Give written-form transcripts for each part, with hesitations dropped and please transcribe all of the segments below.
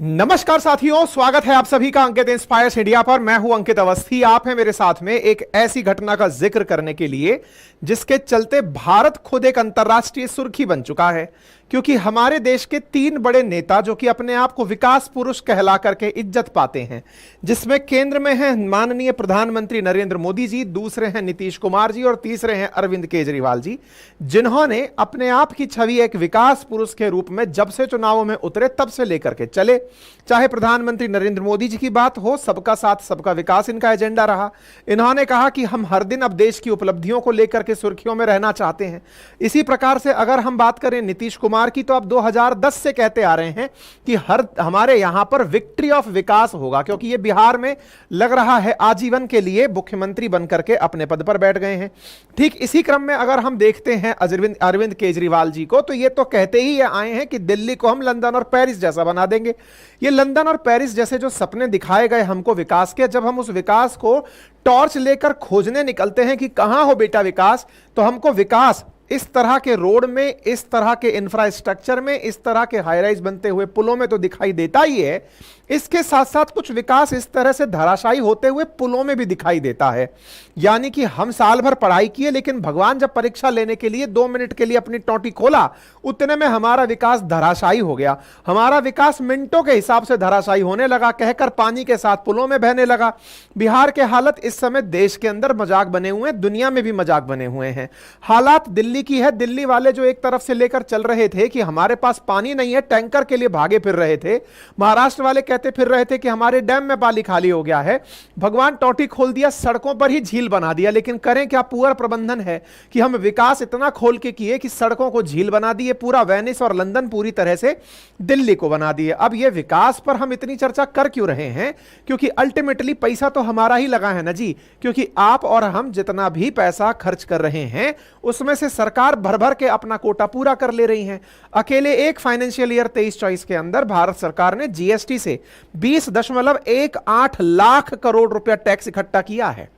नमस्कार साथियों, स्वागत है आप सभी का अंकित इंस्पायर्स इंडिया पर। मैं हूं अंकित अवस्थी। आप हैं मेरे साथ में एक ऐसी घटना का जिक्र करने के लिए जिसके चलते भारत खुद एक अंतर्राष्ट्रीय सुर्खी बन चुका है, क्योंकि हमारे देश के तीन बड़े नेता जो कि अपने आप को विकास पुरुष कहला करके इज्जत पाते हैं, जिसमें केंद्र में हैं माननीय प्रधानमंत्री नरेंद्र मोदी जी, दूसरे हैं नीतीश कुमार जी और तीसरे हैं अरविंद केजरीवाल जी, जिन्होंने अपने आप की छवि एक विकास पुरुष के रूप में जब से चुनावों में उतरे तब से लेकर के चले। चाहे प्रधानमंत्री नरेंद्र मोदी जी की बात हो, सबका साथ सबका विकास इनका एजेंडा रहा। इन्होंने कहा कि हम हर दिन अब देश की उपलब्धियों को लेकर के सुर्खियों में रहना चाहते हैं। इसी प्रकार से अगर हम बात करें नीतीश कुमार की, तो अब 2010 से कहते आ रहे हैं कि हमारे यहां पर विक्ट्री ऑफ विकास होगा, क्योंकि ये बिहार में लग रहा है आजीवन के लिए मुख्यमंत्री बनकर के अपने पद पर बैठ गए हैं। ठीक इसी क्रम में अगर हम देखते हैं अरविंद केजरीवाल जी को, तो ये तो कहते ही आए हैं कि दिल्ली को हम लंदन और पेरिस जैसा बना देंगे। ये लंदन और पेरिस जैसे जो सपने दिखाए गए हमको विकास के, जब हम उस विकास को टॉर्च लेकर खोजने निकलते हैं कि कहां हो बेटा विकास, तो हमको विकास इस तरह के रोड में, इस तरह के इंफ्रास्ट्रक्चर में, इस तरह के हाई राइज बनते हुए पुलों में तो दिखाई देता ही है। इसके साथ साथ कुछ विकास इस तरह से धराशायी होते हुए पुलों में भी दिखाई देता है। यानी कि हम साल भर पढ़ाई किए, लेकिन भगवान जब परीक्षा लेने के लिए 2 मिनट के लिए अपनी टोटी खोला, उतने में हमारा विकास धराशायी हो गया। हमारा विकास मिनटों के हिसाब से धराशायी होने लगा, कहकर पानी के साथ पुलों में बहने लगा। बिहार के हालत इस समय देश के अंदर मजाक बने हुए हैं, दुनिया में भी मजाक बने हुए हैं। हालात दिल्ली की है। दिल्ली वाले जो एक तरफ से लेकर चल रहे थे कि हमारे पास पानी नहीं है, टैंकर के लिए भागे फिर रहे थे। महाराष्ट्र वाले कहते फिर रहे थे कि हमारे डैम में पानी खाली हो गया है। भगवान टोटी खोल दिया, सड़कों पर ही झील बना दिया। लेकिन करें क्या, पुअर प्रबंधन है कि हम विकास इतना खोल के किए कि सड़कों को झील बना दिए, पूरा वेनिस और लंदन पूरी तरह से दिल्ली को बना दिए। अब यह विकास पर हम इतनी चर्चा कर क्यों रहे हैं? क्योंकि अल्टीमेटली पैसा तो हमारा ही लगा है ना जी। क्योंकि आप और हम जितना भी पैसा खर्च कर रहे हैं, उसमें से सरकार भर भर के अपना कोटा पूरा कर ले रही है। अकेले एक फाइनेंशियल ईयर 23-24 के अंदर भारत सरकार ने जीएसटी से 20.18 लाख करोड़ रुपया टैक्स इकट्ठा किया है।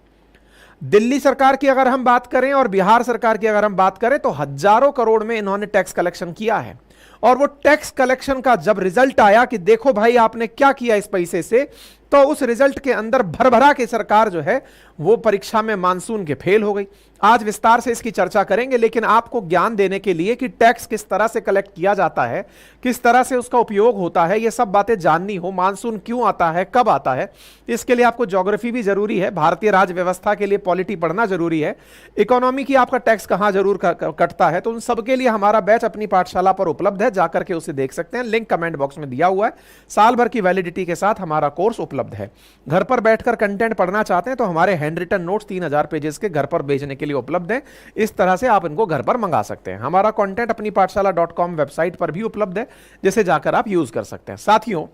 दिल्ली सरकार की अगर हम बात करें और बिहार सरकार की अगर हम बात करें, तो हजारों करोड़ में इन्होंने टैक्स कलेक्शन किया है। और वो टैक्स कलेक्शन का जब रिजल्ट आया कि देखो भाई आपने क्या किया इस पैसे से, तो उस रिजल्ट के अंदर भरभरा के सरकार जो है वो परीक्षा में मानसून के फेल हो गई। आज विस्तार से इसकी चर्चा करेंगे, लेकिन आपको ज्ञान देने के लिए कि टैक्स किस तरह से कलेक्ट किया जाता है, किस तरह से उसका उपयोग होता है, ये सब बातें जाननी हो। मानसून क्यों आता है, कब आता है, इसके लिए आपको ज्योग्राफी भी जरूरी है, भारतीय राज्य व्यवस्था के लिए पॉलिटी पढ़ना जरूरी है, इकोनॉमी की आपका टैक्स कहां जरूर कटता है, तो उन सबके लिए हमारा बैच अपनी पाठशाला पर उपलब्ध है, जाकर के उसे देख सकते हैं। लिंक कमेंट बॉक्स में दिया हुआ है। साल भर की वैलिडिटी के साथ हमारा कोर्स उपलब्ध है। घर पर बैठकर कंटेंट पढ़ना चाहते हैं तो हमारे हैंड रिटन नोट्स 3000 पेजेस के घर पर भेजने के लिए उपलब्ध है। इस तरह से आप इनको घर पर मंगा सकते हैं। हमारा कंटेंट अपनी पाठशाला.com वेबसाइट पर भी उपलब्ध है, जिसे जाकर आप यूज कर सकते हैं। साथियों,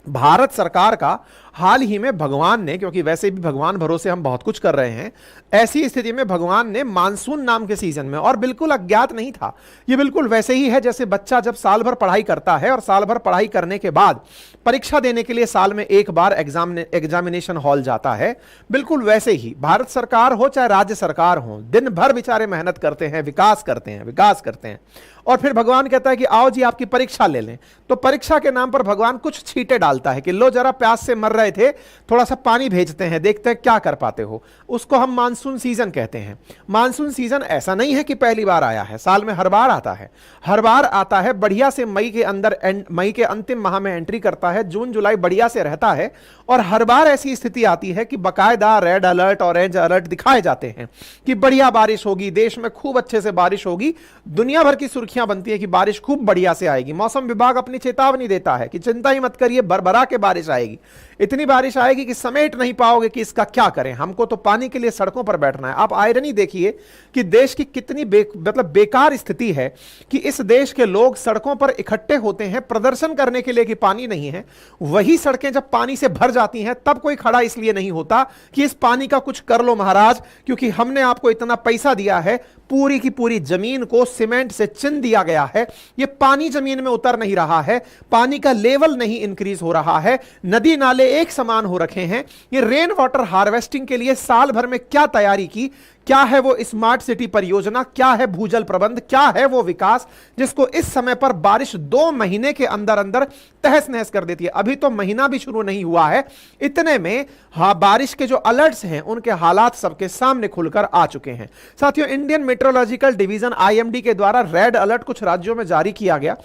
भारत सरकार का हाल ही में भगवान ने, क्योंकि वैसे भी भगवान भरोसे हम बहुत कुछ कर रहे हैं, ऐसी स्थिति में भगवान ने मानसून नाम के सीजन में, और बिल्कुल अज्ञात नहीं था, ये बिल्कुल वैसे ही है जैसे बच्चा जब साल भर पढ़ाई करता है और साल भर पढ़ाई करने के बाद परीक्षा देने के लिए साल में एक बार एग्जामिनेशन हॉल जाता है, बिल्कुल वैसे ही भारत सरकार हो चाहे राज्य सरकार हो, दिन भर बेचारे मेहनत करते हैं, विकास करते हैं, और फिर भगवान कहता है कि आओ जी आपकी परीक्षा ले लें। तो परीक्षा के नाम पर भगवान कुछ छींटे डालता है कि लो जरा प्यास से मर रहे थे, थोड़ा सा पानी भेजते हैं, देखते हैं क्या कर पाते हो। उसको हम मानसून सीजन कहते हैं। मानसून सीजन ऐसा नहीं है कि पहली बार आया है, साल में हर बार आता है। हर बार आता है बढ़िया से मई के अंतिम माह में एंट्री करता है, जून जुलाई बढ़िया से रहता है, और हर बार ऐसी स्थिति आती है कि बकायदा रेड अलर्ट, ऑरेंज अलर्ट दिखाए जाते हैं कि बढ़िया बारिश होगी, देश में खूब अच्छे से बारिश होगी, दुनिया भर की सुर्खियां बनती है कि बारिश खूब बढ़िया से आएगी। मौसम विभाग अपनी चेतावनी देता है कि चिंता ही मत करिए, भरभरा के बारिश आएगी, इतनी बारिश आएगी कि समेट नहीं पाओगे कि इसका क्या करें, हमको तो पानी के लिए सड़कों पर बैठना है। आप आयरनी देखिए कि देश की कितनी बेकार स्थिति है कि इस देश के लोग सड़कों पर इकट्ठे होते हैं प्रदर्शन करने के लिए कि पानी नहीं है। वही सड़कें जब पानी से भर जाती हैं, तब कोई खड़ा इसलिए नहीं होता कि इस पानी का कुछ कर लो महाराज, क्योंकि हमने आपको इतना पैसा दिया है, पूरी की पूरी जमीन को सीमेंट से चिन दिया गया है, ये पानी जमीन में उतर नहीं रहा है, पानी का लेवल नहीं इंक्रीज हो रहा है, नदी नाले एक समान हो रखे हैं। ये रेन वाटर हार्वेस्टिंग के लिए साल भर में क्या तैयारी की, क्या है वो स्मार्ट सिटी परियोजना, क्या है भूजल प्रबंध, क्या है वो विकास जिसको इस समय पर बारिश 2 महीने के अंदर अंदर तहस नहस कर देती है। अभी तो महीना भी शुरू नहीं हुआ है, इतने में बारिश के जो अलर्ट्स हैं उनके हालात सबके सामने खुलकर आ चुके हैं। साथियों, इंडियन मेट्रोलॉजिकल डिवीजन आईएमडी के द्वारा रेड अलर्ट कुछ राज्यों में जारी किया गया,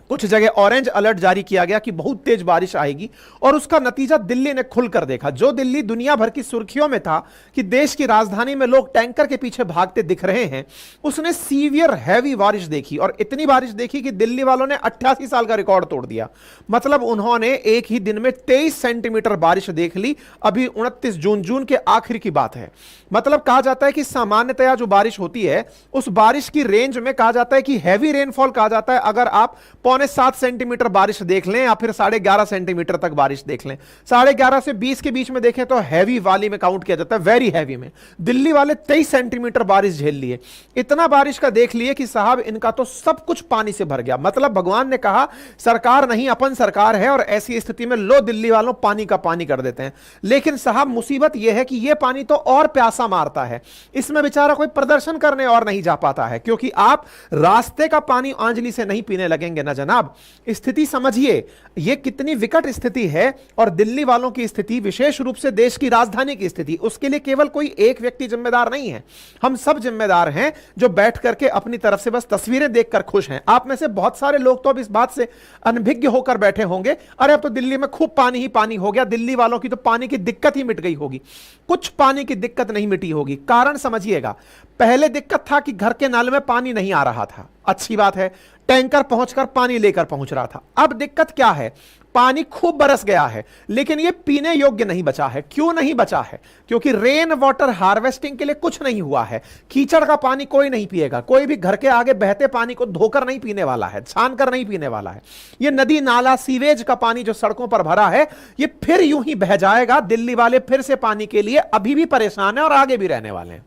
कुछ जगह ऑरेंज अलर्ट जारी किया गया कि बहुत तेज बारिश आएगी, और उसका नतीजा दिल्ली ने खुलकर देखा। जो दिल्ली दुनिया भर की सुर्खियों में था कि देश की राजधानी में लोग टैंकर के पीछे भागते दिख रहे हैं, उसने सीवियर हैवी बारिश देखी, और इतनी बारिश देखी कि दिल्ली वालों ने 88 साल का रिकॉर्ड तोड़ दिया। मतलब उन्होंने एक ही दिन में 23 सेंटीमीटर बारिश देख ली। अभी 29 जून के आखिर की बात है। मतलब कहा जाता है कि सामान्यतया जो बारिश होती है उस बारिश की रेंज में कहा जाता है कि हैवी रेनफॉल कहा जाता है अगर आप 7 सेंटीमीटर बारिश देख लें या फिर 11.5 सेंटीमीटर तक बारिश देख लें। 11.5 से 20 के बीच में देखें तो हैवी वाली में काउंट किया जाता है, वेरी हैवी में। दिल्ली वाले 23 सेंटीमीटर बारिश झेल लिए। इतना बारिश का देख लिए कि साहब इनका तो सब कुछ पानी से भर गया। मतलब भगवान ने कहा सरकार नहीं अपन सरकार है, और ऐसी स्थिति में लो दिल्ली वालों पानी का पानी कर देते हैं। लेकिन साहब मुसीबत यह है कि यह पानी तो और प्यासा मारता है, इसमें बेचारा कोई प्रदर्शन करने और नहीं जा पाता है, क्योंकि आप रास्ते का पानी आंजली से नहीं पीने लगेंगे ना जनाब। स्थिति समझिए यह कितनी विकट स्थिति है, और दिल्ली वालों की स्थिति, विशेष रूप से देश की राजधानी की स्थिति, उसके लिए केवल कोई एक व्यक्ति जिम्मेदार नहीं है, हम सब जिम्मेदार हैं जो बैठ करके अपनी तरफ से बस तस्वीरें देखकर खुश हैं। आप में से बहुत सारे लोग तो अब इस बात से अनभिज्ञ होकर बैठे होंगे, अरे अब तो दिल्ली में खूब पानी ही पानी हो गया, दिल्ली वालों की तो पानी की दिक्कत ही मिट गई होगी। कुछ पानी की दिक्कत नहीं मिटी होगी। कारण समझिएगा, पहले दिक्कत था कि घर के नल में पानी नहीं आ रहा था, अच्छी बात है, टैंकर पहुंचकर पानी लेकर पहुंच रहा था। अब दिक्कत क्या है, पानी खूब बरस गया है लेकिन यह पीने योग्य नहीं बचा है। क्यों नहीं बचा है? क्योंकि रेन वाटर हार्वेस्टिंग के लिए कुछ नहीं हुआ है। कीचड़ का पानी कोई नहीं पिएगा, कोई भी घर के आगे बहते पानी को धोकर नहीं पीने वाला है, छान कर नहीं पीने वाला है। यह नदी नाला सीवेज का पानी जो सड़कों पर भरा है यह फिर यूं ही बह जाएगा। दिल्ली वाले फिर से पानी के लिए अभी भी परेशान है और आगे भी रहने वाले हैं।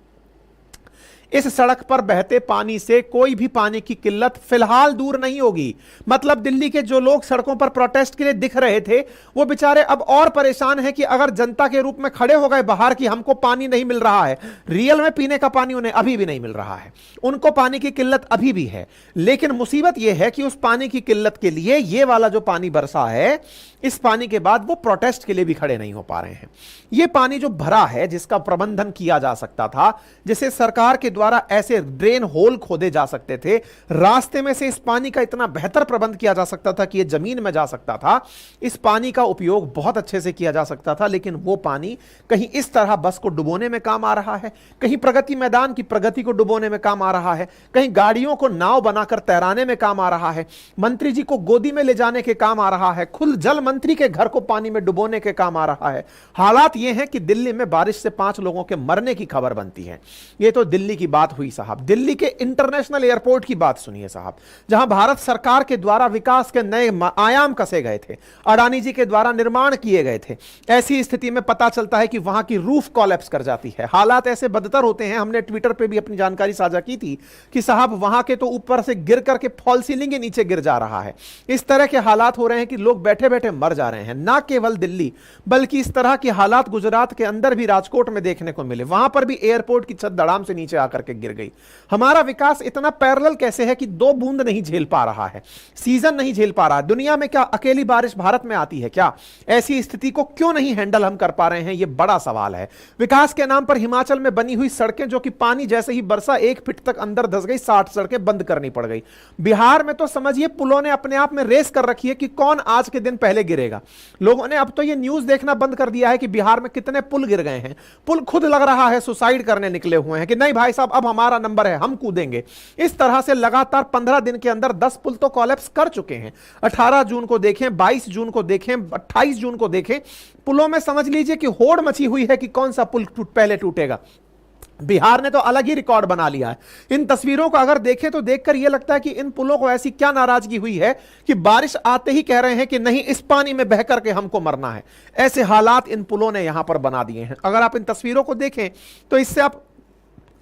इस सड़क पर बहते पानी से कोई भी पानी की किल्लत फिलहाल दूर नहीं होगी। मतलब दिल्ली के जो लोग सड़कों पर प्रोटेस्ट के लिए दिख रहे थे वो बेचारे अब और परेशान हैं कि अगर जनता के रूप में खड़े हो गए बाहर कि हमको पानी नहीं मिल रहा है, रियल में पीने का पानी उन्हें अभी भी नहीं मिल रहा है, उनको पानी की किल्लत अभी भी है। लेकिन मुसीबत यह है कि उस पानी की किल्लत के लिए ये वाला जो पानी बरसा है, इस पानी के बाद वो प्रोटेस्ट के लिए भी खड़े नहीं हो पा रहे हैं। ये पानी जो भरा है, जिसका प्रबंधन किया जा सकता था, जिसे सरकार के द्वारा ऐसे ड्रेन होल खोदे जा सकते थे, रास्ते में से इस पानी का इतना बेहतर प्रबंध किया जा सकता था कि ये जमीन में जा सकता था, इस पानी का उपयोग बहुत अच्छे से किया जा सकता था। लेकिन वो पानी कहीं इस तरह बस को डुबोने में काम आ रहा है, कहीं प्रगति मैदान की प्रगति को डुबोने में काम आ रहा है, कहीं गाड़ियों को नाव बनाकर तैराने में काम आ रहा है, मंत्री जी को गोदी में ले जाने के काम आ रहा है, खुद जल मंत्री के घर को पानी में डुबोने के काम आ रहा है। हालात यह है कि दिल्ली में बारिश से 5 लोगों के मरने की खबर बनती है। यह तो दिल्ली की बात हुई साहब। दिल्ली के इंटरनेशनल एयरपोर्ट की बात सुनिए साहब, जहां भारत सरकार के द्वारा विकास के नए आयाम कसे गए थे, अडानी जी के द्वारा निर्माण किए गए थे। ऐसी स्थिति में पता चलता है कि वहां की रूफ कोलैप्स कर जाती है। हालात ऐसे बदतर होते हैं, हमने ट्विटर पे भी अपनी जानकारी साझा की थी कि साहब वहां के तो ऊपर से गिर करके फॉल सीलिंग के नीचे गिर जा रहा है। इस तरह के हालात हो रहे हैं कि लोग बैठे बैठे मर जा रहे हैं। ना केवल दिल्ली बल्कि इस तरह के हालात गुजरात के अंदर भी, राजकोट में देखने को मिले। वहां पर भी एयरपोर्ट की छत धड़ाम से नीचे आकर के गिर गई। हमारा विकास इतना पैरेलल कैसे है कि 2 बूंद नहीं झेल पा रहा है, सीजन नहीं झेल पा रहा है। दुनिया में क्या अकेली बारिश भारत में आती है क्या? ऐसी स्थिति को क्यों नहीं हैंडल हम कर पा रहे हैं, यह बड़ा सवाल है। विकास के नाम पर हिमाचल में बनी हुई सड़कें जो कि पानी जैसे ही बरसा 1 फीट तक अंदर धस गई, 60 सड़कें बंद करनी पड़ गई। बिहार में तो समझिए पुलों ने अपने आप में रेस कर रखी है कि कौन आज के दिन पहले गिरेगा। लोगों ने अब तो यह न्यूज देखना बंद कर दिया है कि बिहार में कितने पुल गिर गए हैं। पुल खुद लग रहा है सुसाइड करने निकले हुए हैं कि नहीं भाई साहब अब हमारा नंबर है, हम कूदेंगे। इस तरह से लगातार 15 दिन के अंदर 10 पुल तो कोलैप्स कर चुके हैं। 18 जून को देखें, 22 जून को देखें, 28 जून को देखें, पुलों में समझ लीजिए कि होड़ मची हुई है कि कौन सा पुल पहले टूटेगा। बिहार ने तो अलग ही रिकॉर्ड बना लिया है। इन तस्वीरों को अगर देखें तो देखकर यह लगता है कि इन पुलों को ऐसी क्या नाराजगी हुई है कि बारिश आते ही कह रहे हैं कि नहीं इस पानी में बह करके हमको मरना है। ऐसे हालात इन पुलों ने यहां पर बना दिए हैं। अगर आप इन तस्वीरों को देखें तो इससे आप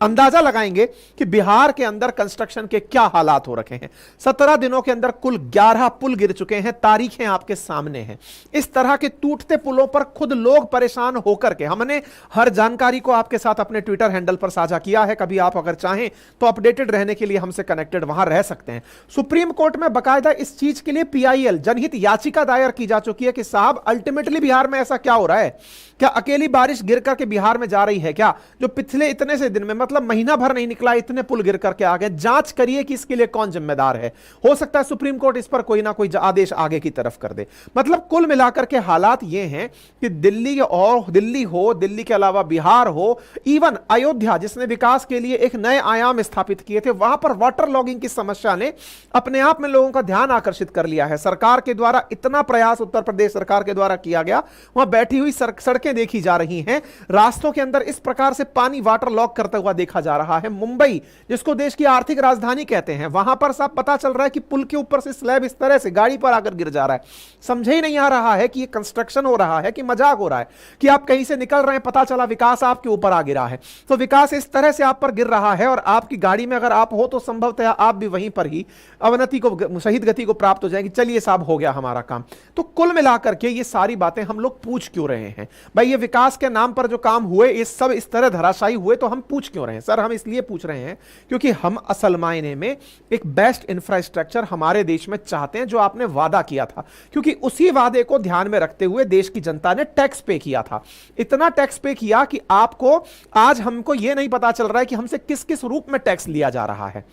अंदाजा लगाएंगे कि बिहार के अंदर कंस्ट्रक्शन के क्या हालात हो रखे हैं। 17 दिनों के अंदर कुल 11 पुल गिर चुके हैं, तारीखें आपके सामने हैं। इस तरह के टूटते पुलों पर खुद लोग परेशान होकर के, हमने हर जानकारी को आपके साथ अपने ट्विटर हैंडल पर साझा किया है। कभी आप अगर चाहें तो अपडेटेड रहने के लिए हमसे कनेक्टेड वहां रह सकते हैं। सुप्रीम कोर्ट में बकायदा इस चीज के लिए PIL जनहित याचिका दायर की जा चुकी है कि साहब अल्टीमेटली बिहार में ऐसा क्या हो रहा है, क्या अकेली बारिश गिर करके बिहार में जा रही है क्या, जो पिछले इतने से दिन में मतलब महीना भर नहीं निकला इतने पुल गिर करके आ गए। जांच करिए कि इसके लिए कौन जिम्मेदार है। हो सकता है सुप्रीम कोर्ट इस पर कोई ना कोई आदेश आगे की तरफ कर दे। मतलब कुल मिलाकर के हालात ये हैं कि दिल्ली हो, दिल्ली के अलावा बिहार हो, इवन अयोध्या जिसने विकास के लिए एक नए आयाम स्थापित किए थे, वहां पर वाटर लॉगिंग की समस्या ने अपने आप में लोगों का ध्यान आकर्षित कर लिया है। सरकार के द्वारा इतना प्रयास उत्तर प्रदेश सरकार के द्वारा किया गया, वहां बैठी हुई सड़कें देखी जा रही हैं, रास्तों के अंदर इस प्रकार से पानी वाटर लॉक करता हुआ देखा जा रहा है। मुंबई जिसको देश की आर्थिक राजधानी कहते हैं, वहां पर साफ पता चल रहा है कि पुल के ऊपर से स्लैब इस तरह से गाड़ी पर आकर गिर जा रहा है। समझे ही नहीं आ रहा है कि ये कंस्ट्रक्शन हो रहा है कि मजाक हो रहा है, कि आप कहीं से निकल रहे हैं, पता चला विकास आपके ऊपर आ गिरा है। तो विकास इस तरह से आप पर गिर रहा है और आपकी गाड़ी में अगर आप हो तो संभवतः आप भी वहीं पर ही अवनति को, शहीद गति को प्राप्त हो जाएगी। चलिए साहब हो गया हमारा काम। तो कुल मिलाकर के ये सारी बातें हम लोग पूछ क्यों रहे हैं भाई? ये विकास के नाम पर जो काम हुए ये सब इस तरह धराशायी हुए, तो हम पूछ क्यों रहे हैं? सर हम इसलिए पूछ रहे हैं क्योंकि हम असल मायने में एक बेस्ट इंफ्रास्ट्रक्चर हमारे देश में चाहते हैं, जो आपने वादा किया था, क्योंकि उसी वादे को ध्यान में रखते हुए देश की जनता ने टैक्स पे किया था। इतना टैक्स पे किया कि आपको आज हमको यह नहीं पता चल रहा है कि हमसे किस किस रूप में टैक्स लिया जा रहा है।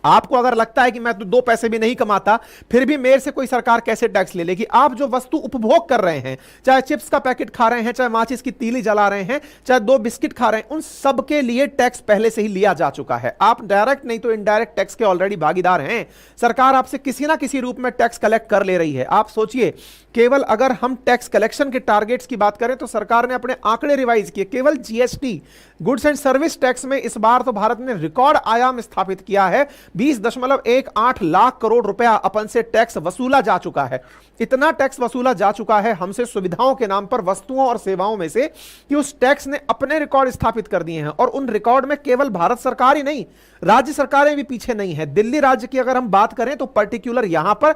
आपको अगर लगता है कि मैं तो 2 पैसे भी नहीं कमाता फिर भी मेरे से कोई सरकार कैसे टैक्स ले लेगी, आप जो वस्तु उपभोग कर रहे हैं, चाहे चिप्स का पैकेट खा रहे हैं, चाहे माचिस की तीली जला रहे हैं, चाहे 2 बिस्किट खा रहे हैं, उन सब के लिए टैक्स पहले से ही लिया जा चुका है। आप डायरेक्ट नहीं तो इनडायरेक्ट टैक्स के ऑलरेडी भागीदार हैं। सरकार आपसे किसी ना किसी रूप में टैक्स कलेक्ट कर ले रही है। आप सोचिए, केवल अगर हम टैक्स कलेक्शन के टारगेट्स की बात करें तो सरकार ने अपने आंकड़े रिवाइज किए। केवल GST goods and service tax में इस बार तो भारत ने रिकॉर्ड आयाम स्थापित किया है। 20.18 लाख करोड़ रुपया अपन से टैक्स वसूला जा चुका है। इतना टैक्स वसूला जा चुका है हमसे सुविधाओं के नाम पर, वस्तुओं और सेवाओं में से, कि उस टैक्स ने अपने रिकॉर्ड स्थापित कर दिए हैं। और उन रिकॉर्ड में केवल भारत सरकार ही नहीं, राज्य सरकारें भी पीछे नहीं है। दिल्ली राज्य की अगर हम बात करें तो पर्टिकुलर यहां पर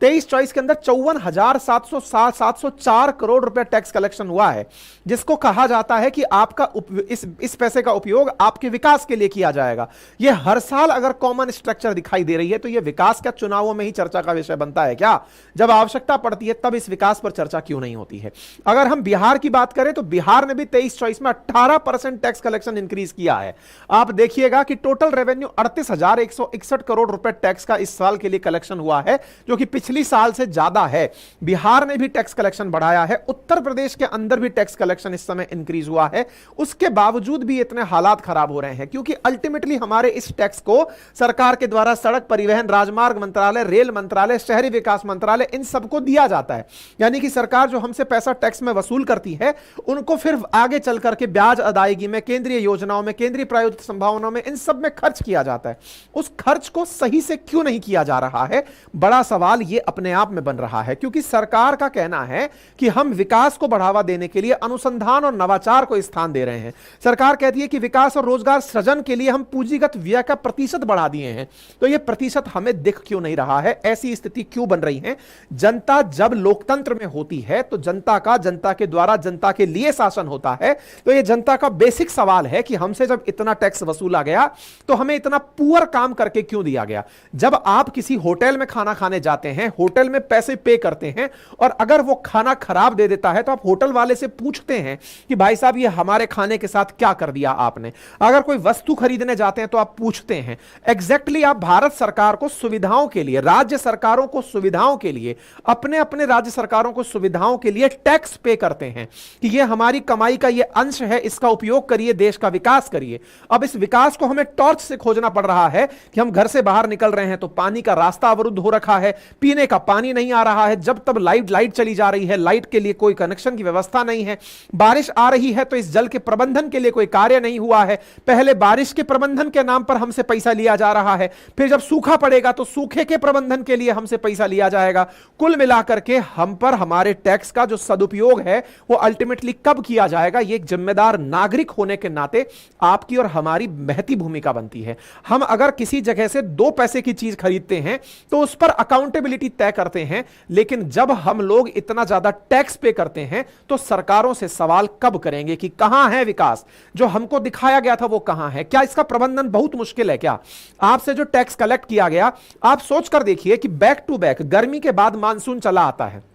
23-24 के अंदर 54,704 करोड़ रुपए टैक्स कलेक्शन हुआ है, जिसको कहा जाता है कि आपका इस पैसे का उपयोग आपके विकास के लिए किया जाएगा। यह हर साल अगर कॉमन स्ट्रक्चर दिखाई दे रही है तो यह विकास का चुनावों में ही चर्चा का विषय बनता है क्या? जब आवश्यकता पड़ती है तब इस विकास पर चर्चा क्यों नहीं होती है? अगर हम बिहार की बात करें तो बिहार ने भी 23-24 में 18% टैक्स कलेक्शन इंक्रीज किया है। आप देखिएगा कि टोटल रेवेन्यू 38,161 करोड़ रुपए टैक्स का इस साल के लिए कलेक्शन हुआ है, जो कि पिछले साल से ज्यादा है। बिहार ने भी टैक्स कलेक्शन बढ़ाया है, उत्तर प्रदेश के अंदर भी टैक्स कलेक्शन इस समय इंक्रीज हुआ है। उसके बावजूद भी इतने हालात खराब हो रहे हैं क्योंकि अल्टीमेटली हमारे इस टैक्स को सरकार के द्वारा सड़क परिवहन, राजमार्ग मंत्रालय, रेल मंत्रालय, शहरी विकास मंत्रालय, इन सबको दिया जाता है। यानी कि सरकार जो हमसे पैसा टैक्स में वसूल करती है उनको फिर आगे चल करके ब्याज अदायगी में, केंद्रीय योजनाओं में, केंद्रीय प्रायोजित संभावनाओं में, इन सब में खर्च किया जाता है। उस खर्च को सही से क्यों नहीं किया जा रहा है? बड़ा सवाल ये अपने आप में बन रहा है, क्योंकि सरकार का कहना है कि हम विकास को बढ़ावा देने के लिए अनुसंधान और नवाचार को स्थान दे रहे हैं। सरकार कहती है कि विकास और रोजगार सृजन के लिए हम पूंजीगत व्यय का प्रतिशत बढ़ा दिए हैं। तो यह प्रतिशत हमें दिख क्यों नहीं रहा है? ऐसी स्थिति क्यों बन रही है? जनता जब लोकतंत्र में होती है तो जनता के द्वारा जनता के लिए शासन होता है। तो यह जनता का बेसिक सवाल है कि हमसे जब इतना टैक्स वसूला गया तो हमें इतना पुअर काम करके क्यों दिया गया? जब आप किसी होटल में खाना खाने जाते हैं, होटल में पैसे पे करते हैं और अगर वो खाना खराब दे देता है तो आप होटल वाले से पूछते हैं कि भाई साहब ये हमारे खाने के साथ क्या कर दिया आपने। अगर कोई वस्तु खरीदने जाते हैं तो आप पूछते हैं। एग्जैक्टली आप भारत सरकार को सुविधाओं के लिए, राज्य सरकारों को सुविधाओं के लिए, अपने अपने राज्य सरकारों को सुविधाओं के लिए टैक्स पे करते हैं कि ये हमारी कमाई का ये अंश है, इसका उपयोग करिए, देश का विकास करिए। अब इस विकास को हमें टॉर्च से खोजना पड़ रहा है कि हम घर से बाहर निकल रहे हैं तो पानी का रास्ता अवरुद्ध हो रखा है, पीने का पानी नहीं आ रहा है, जब तब लाइट चली जा रही है, लाइट के लिए कोई कनेक्शन की व्यवस्था नहीं है, बारिश आ रही है तो इस जल के प्रबंधन के लिए कोई कार्य नहीं हुआ है, पहले बारिश के प्रबंधन के नाम पर हमसे पैसा लिया जा रहा है, फिर जब सूखा पड़ेगा तो सूखे के प्रबंधन के लिए हमसे पैसा लिया जाएगा। कुल मिलाकर के हम पर हमारे टैक्स का जो सदुपयोग है वो अल्टीमेटली कब किया जाएगा, ये एक जिम्मेदार नागरिक होने के नाते आपकी और हमारी महती भूमिका बनती है। हम अगर किसी जगह से 2 पैसे की चीज खरीदते हैं तो उस पर अकाउंटेबिलिटी तय करते हैं, लेकिन जब हम लोग इतना ज्यादा टैक्स पे करते हैं तो सरकारों से सवाल कब करेंगे कि कहां है विकास, जो हमको दिखाया गया था वो कहां है? क्या इसका प्रबंधन बहुत मुश्किल है क्या? आपसे जो टैक्स कलेक्ट किया गया, आप सोचकर देखिए कि बैक टू बैक गर्मी के बाद मानसून चला आता है,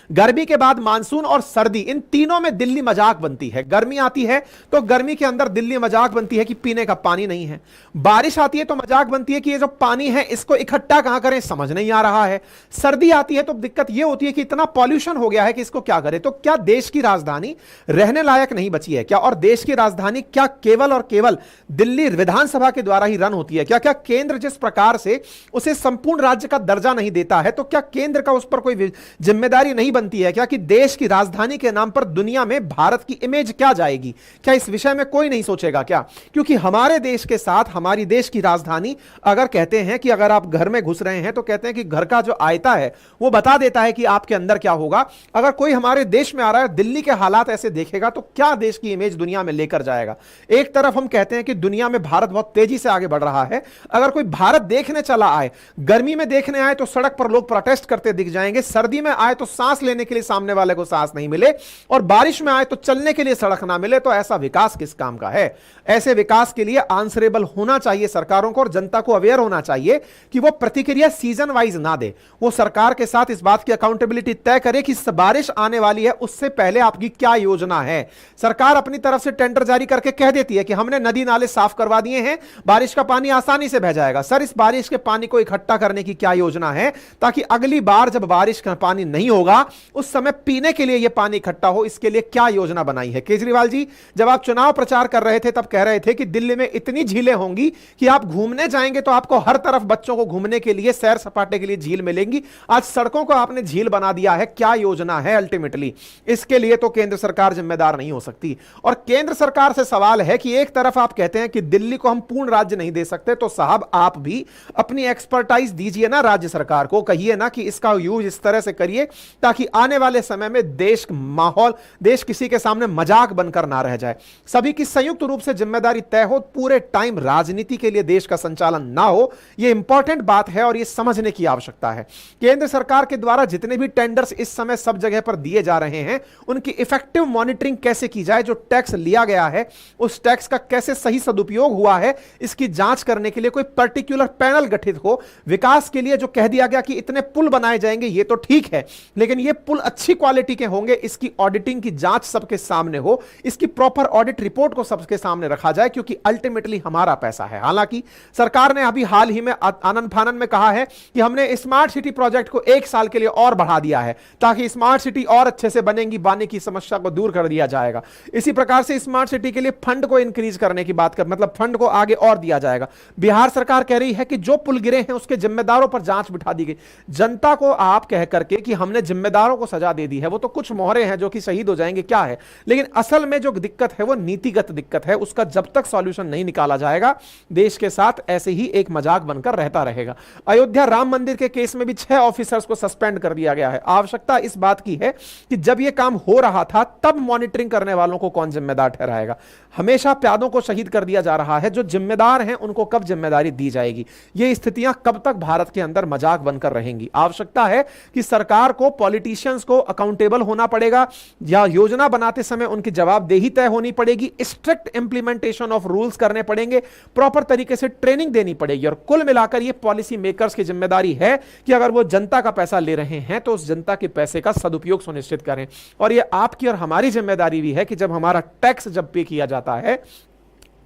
गर्मी के बाद मानसून और सर्दी, इन तीनों में दिल्ली मजाक बनती है। गर्मी आती है तो गर्मी के अंदर दिल्ली मजाक बनती है कि पीने का पानी नहीं है, बारिश आती है तो मजाक बनती है कि ये जो पानी है इसको इकट्ठा कहां करें समझ नहीं आ रहा है, सर्दी आती है तो दिक्कत ये होती है कि इतना पॉल्यूशन हो गया है कि इसको क्या करें। तो क्या देश की राजधानी रहने लायक नहीं बची है क्या? और देश की राजधानी क्या केवल और केवल दिल्ली विधानसभा के द्वारा ही रन होती है क्या? क्या केंद्र जिस प्रकार से उसे संपूर्ण राज्य का दर्जा नहीं देता है तो क्या केंद्र का उस पर कोई जिम्मेदारी नहीं बनती है क्या कि देश की राजधानी के नाम पर दुनिया में भारत की इमेज क्या जाएगी? क्या इस विषय में कोई नहीं सोचेगा क्या? क्योंकि हमारे देश के साथ हमारी देश की राजधानी, अगर कहते हैं कि अगर आप घर में घुस रहे हैं तो कहते हैं कि घर का जो आयता है वो बता देता है कि आपके अंदर क्या होगा। अगर कोई हमारे देश में आ रहा है, दिल्ली के हालात ऐसे देखेगा तो क्या देश की इमेज दुनिया में लेकर जाएगा? एक तरफ हम कहते हैं कि दुनिया में भारत बहुत तेजी से आगे बढ़ रहा है, अगर कोई भारत देखने चला आए, गर्मी में देखने आए तो सड़क पर लोग प्रोटेस्ट करते दिख जाएंगे, सर्दी में आए तो सांस लेने के लिए सामने वाले को सांस नहीं मिले, और बारिश में आए तो चलने के लिए सड़क ना मिले, तो ऐसा विकास किस काम का है? ऐसे विकास के लिए आंसरेबल होना चाहिए सरकारों को, और जनता को अवेयर होना चाहिए कि वो प्रतिक्रिया सीजन वाइज ना दे। वो सरकार के साथ इस बात की अकाउंटेबिलिटी तय करे कि बारिश आने वाली है, उससे पहले आपकी क्या योजना है। सरकार अपनी तरफ से टेंडर जारी करके कह देती है कि हमने नदी नाले साफ करवा दिए हैं, बारिश का पानी आसानी से बह जाएगा। सर, इस बारिश के पानी को इकट्ठा करने की क्या योजना है ताकि अगली बार जब बारिश का पानी नहीं होगा उस समय पीने के लिए यह पानी इकट्ठा हो? इसके लिए क्या योजना बनाई है? केजरीवाल जी जब आप चुनाव प्रचार कर रहे थे तब कह रहे थे कि दिल्ली में इतनी झीलें होंगी कि आप घूमने जाएंगे तो आपको हर तरफ बच्चों को घूमने के लिए, सैर सपाटे के लिए झील मिलेंगी। आज सड़कों को आपने झील बना दिया है। क्या योजना है अल्टीमेटली? इसके लिए तो केंद्र सरकार जिम्मेदार नहीं हो सकती। और केंद्र सरकार से सवाल है कि एक तरफ आप कहते हैं कि दिल्ली को हम पूर्ण राज्य नहीं दे सकते, तो साहब आप भी अपनी एक्सपर्टाइज दीजिए ना राज्य सरकार को, कहिए ना कि इसका यूज इस तरह से करिए ताकि आने वाले समय में देश माहौल, देश किसी के सामने मजाक बनकर ना रह जाए। सभी की संयुक्त रूप से जिम्मेदारी तय हो, पूरे टाइम राजनीति के लिए देश का संचालन ना हो। यह इंपॉर्टेंट बात है और यह समझने की आवश्यकता है। केंद्र सरकार के द्वारा जितने भी टेंडर्स इस समय सब जगह पर दिए जा रहे हैं, उनकी इफेक्टिव मॉनिटरिंग कैसे की जाए, जो टैक्स लिया गया है उस टैक्स का कैसे सही सदुपयोग हुआ है, इसकी जांच करने के लिए कोई पर्टिकुलर पैनल गठित हो। विकास के लिए जो कह दिया गया कि इतने पुल बनाए जाएंगे, ये तो ठीक है, लेकिन ये पुल अच्छी क्वालिटी के होंगे, इसकी ऑडिटिंग की जांच सबके सामने हो, इसकी प्रॉपर ऑडिट रिपोर्ट को सबके सामने रखा जाए, क्योंकि अल्टीमेटली हमारा पैसा है। हालांकि सरकार ने अभी हाल ही में आनन फानन में कहा है कि हमने स्मार्ट सिटी प्रोजेक्ट को 1 साल के लिए और बढ़ा दिया है ताकि स्मार्ट सिटी और अच्छे से बनेंगी, पानी की समस्या को दूर कर दिया जाएगा। इसी प्रकार से स्मार्ट सिटी के लिए फंड को इंक्रीज करने की बात कर, मतलब फंड को आगे और दिया जाएगा। बिहार सरकार कह रही है कि जो पुल गिरे हैं उसके जिम्मेदारों पर जांच बिठा दी गई। जनता को आप कह करके कि हमने जिम्मेदारों को सजा दे दी है, वो तो कुछ मोहरे हैं जो कि शहीद हो जाएंगे, क्या है। लेकिन असल में जो दिक्कत है वो नीतिगत दिक्कत है, उसका जब तक सॉल्यूशन नहीं निकाला जाएगा देश के साथ ऐसे ही एक मजाक बनकर रहता रहेगा। अयोध्या राम मंदिर के केस में भी 6 ऑफिसर्स को सस्पेंड कर दिया गया है। आवश्यकता इस बात की है कि जब यह काम हो रहा था तब मॉनिटरिंग करने वालों को कौन जिम्मेदार ठहराएगा? हमेशा प्यादों को शहीद कर दिया जा रहा है, जो जिम्मेदार हैं उनको कब जिम्मेदारी दी जाएगी? ये स्थितियां कब तक भारत के अंदर मजाक बनकर रहेंगी? आवश्यकता है कि सरकार को, पॉलिटिशियंस को अकाउंटेबल होना पड़ेगा, या योजना बनाते समय उनकी जवाबदेही तय होनी पड़ेगी, स्ट्रिक्ट इंप्लीमेंटेशन ऑफ रूल्स करने पड़ेंगे, प्रॉपर तरीके से ट्रेनिंग देनी पड़ेगी। और कुल मिलाकर ये पॉलिसी मेकर्स की जिम्मेदारी है कि अगर वो जनता का पैसा ले रहे हैं तो उस जनता के पैसे का सदुपयोग सुनिश्चित करें। और ये आपकी और हमारी जिम्मेदारी भी है कि जब हमारा टैक्स जब पे किया जाता है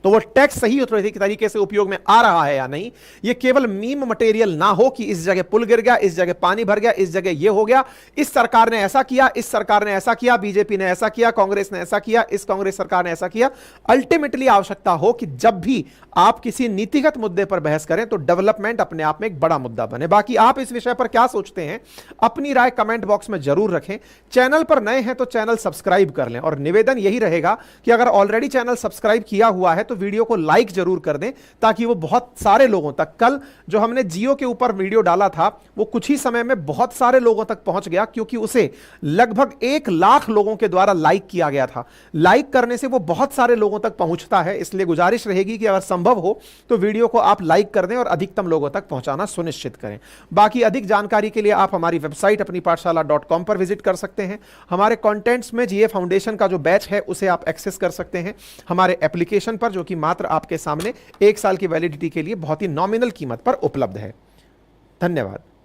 तो वो टैक्स सही तरीके से उपयोग में आ रहा है या नहीं, ये केवल मीम मटेरियल ना हो कि इस जगह पुल गिर गया, इस जगह पानी भर गया, इस जगह ये हो गया, इस सरकार ने ऐसा किया, इस सरकार ने ऐसा किया, बीजेपी ने ऐसा किया, कांग्रेस ने ऐसा किया, इस कांग्रेस सरकार ने ऐसा किया। अल्टीमेटली आवश्यकता हो कि जब भी आप किसी नीतिगत मुद्दे पर बहस करें तो डेवलपमेंट अपने आप में एक बड़ा मुद्दा बने। बाकी आप इस विषय पर क्या सोचते हैं, अपनी राय कमेंट बॉक्स में जरूर रखें। चैनल पर नए हैं तो चैनल सब्सक्राइब कर लें, और निवेदन यही रहेगा कि अगर ऑलरेडी चैनल सब्सक्राइब किया हुआ है तो वीडियो को लाइक जरूर कर दें, ताकि वो बहुत सारे लोगों तक, कल जो हमने जियो के ऊपर वीडियो डाला था वो कुछ ही समय में बहुत सारे लोगों तक पहुंच गया, क्योंकि उसे लगभग 1 लाख लोगों के द्वारा लाइक किया गया था। लाइक करने से वो बहुत सारे लोगों तक पहुंचता है, इसलिए गुजारिश रहेगी कि अगर संभव हो तो वीडियो को आप लाइक कर दें और अधिकतम लोगों तक पहुंचाना सुनिश्चित करें। बाकी अधिक जानकारी के लिए आप हमारी वेबसाइट अपनी पाठशाला.com पर विजिट कर सकते हैं। हमारे कंटेंट्स में जीए फाउंडेशन का जो बैच है उसे आप एक्सेस कर सकते हैं हमारे एप्लीकेशन पर, जो कि मात्र आपके सामने 1 साल की वैलिडिटी के लिए बहुत ही नॉमिनल कीमत पर उपलब्ध है। धन्यवाद।